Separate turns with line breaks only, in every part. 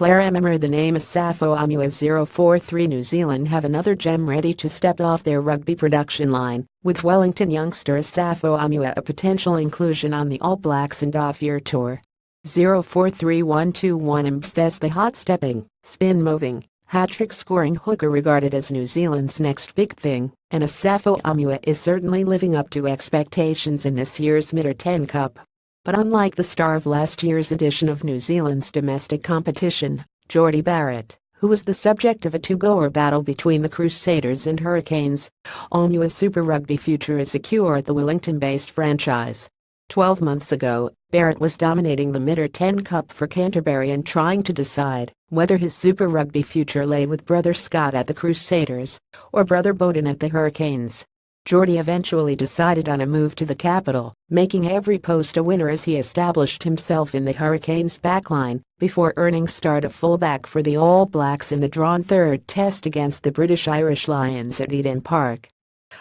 playRemember the name Asafo Aumua 043 New Zealand have another gem ready to step off their rugby production line, with Wellington youngster Asafo Aumua a potential inclusion on the All Blacks and off-year tour. 043121 that's the hot-stepping, spin-moving, hat-trick scoring hooker regarded as New Zealand's next big thing, and Asafo Aumua is certainly living up to expectations in this year's Mid-10 Cup. But unlike the star of last year's edition of New Zealand's domestic competition, Jordie Barrett, who was the subject of a two-goer battle between the Crusaders and Hurricanes, Aumua's Super Rugby future is secure at the Wellington-based franchise. 12 months ago, Barrett was dominating the Mid-10 Cup for Canterbury and trying to decide whether his Super Rugby future lay with brother Scott at the Crusaders or brother Bowden at the Hurricanes. Jordie eventually decided on a move to the capital, making every post a winner as he established himself in the Hurricanes' backline before earning start at fullback for the All Blacks in the drawn third test against the British Irish Lions at Eden Park.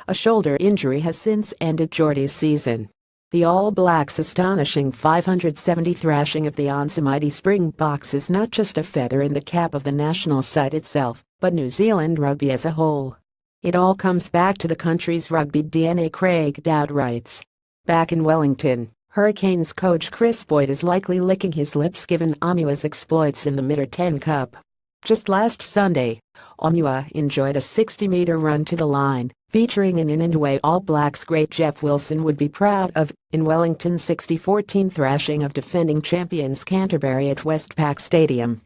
A shoulder injury has since ended Jordie's season. The All Blacks' astonishing 570 thrashing of the once mighty Springboks is not just a feather in the cap of the national side itself, but New Zealand rugby as a whole. It all comes back to the country's rugby DNA, Craig Dowd writes. Back in Wellington, Hurricanes coach Chris Boyd is likely licking his lips given Aumua's exploits in the Mid-10 Cup. Just last Sunday, Aumua enjoyed a 60-meter run to the line, featuring an in-and-away All Blacks great Jeff Wilson would be proud of, in Wellington's 60-14 thrashing of defending champions Canterbury at Westpac Stadium.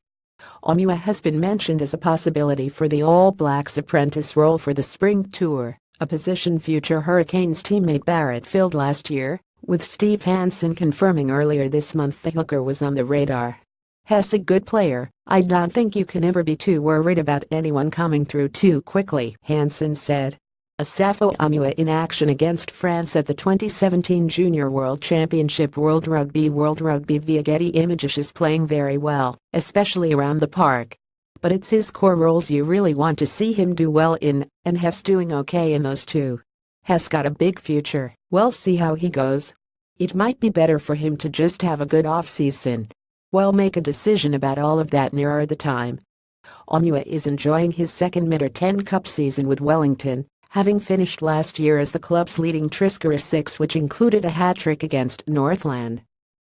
Aumua has been mentioned as a possibility for the All Blacks apprentice role for the spring tour, a position future Hurricanes teammate Barrett filled last year, with Steve Hansen confirming earlier this month the hooker was on the radar. "He's a good player, I don't think you can ever be too worried about anyone coming through too quickly," Hansen said. Asafo Aumua in action against France at the 2017 Junior World Championship World Rugby via Getty Images is playing very well, especially around the park. But it's his core roles you really want to see him do well in, and he's doing okay in those too. He's got a big future, we'll see how he goes. It might be better for him to just have a good off-season. We'll make a decision about all of that nearer the time. Aumua is enjoying his second Mid-10 Cup season with Wellington, having finished last year as the club's leading try-scorer 6, which included a hat-trick against Northland.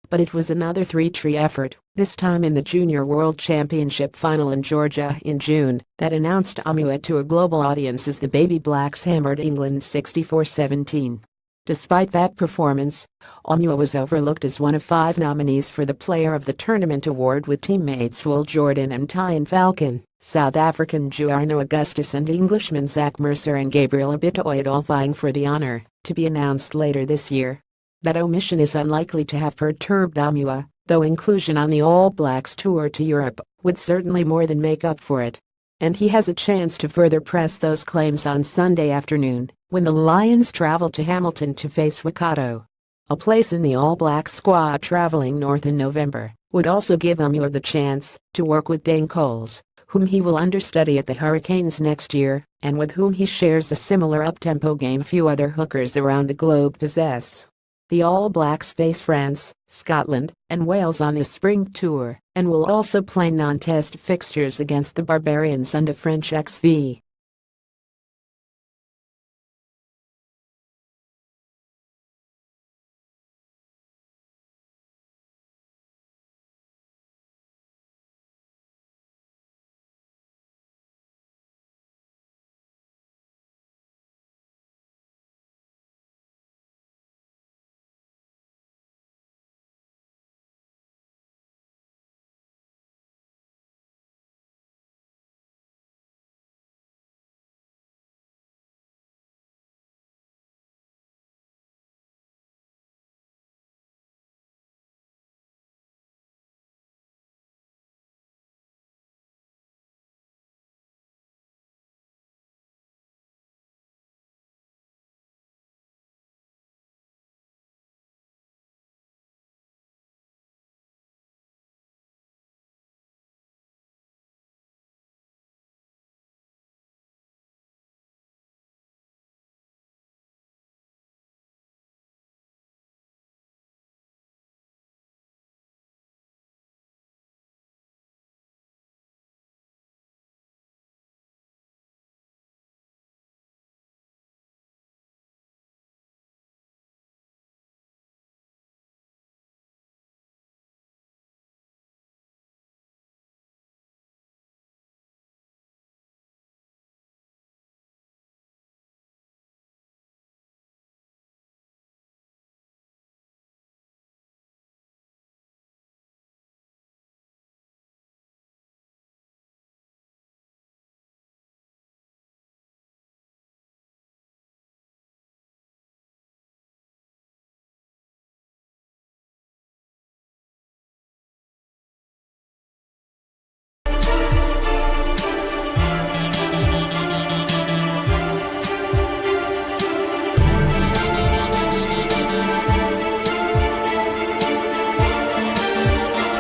But it was another three-tree effort, this time in the Junior World Championship final in Georgia in June, that announced Aumua to a global audience as the Baby Blacks hammered England 64-17. Despite that performance, Aumua was overlooked as one of 5 nominees for the Player of the Tournament award, with teammates Will Jordan and Tyan Falcon, South African Juarno Augustus and Englishmen Zach Mercer and Gabriel Abitoid all vying for the honor, to be announced later this year. That omission is unlikely to have perturbed Aumua, though inclusion on the All Blacks tour to Europe would certainly more than make up for it. And he has a chance to further press those claims on Sunday afternoon, when the Lions travel to Hamilton to face Waikato. A place in the All Blacks squad traveling north in November would also give Aumua the chance to work with Dane Coles, whom he will understudy at the Hurricanes next year, and with whom he shares a similar up-tempo game few other hookers around the globe possess. The All Blacks face France, Scotland, and Wales on the spring tour, and will also play non-test fixtures against the Barbarians under French XV.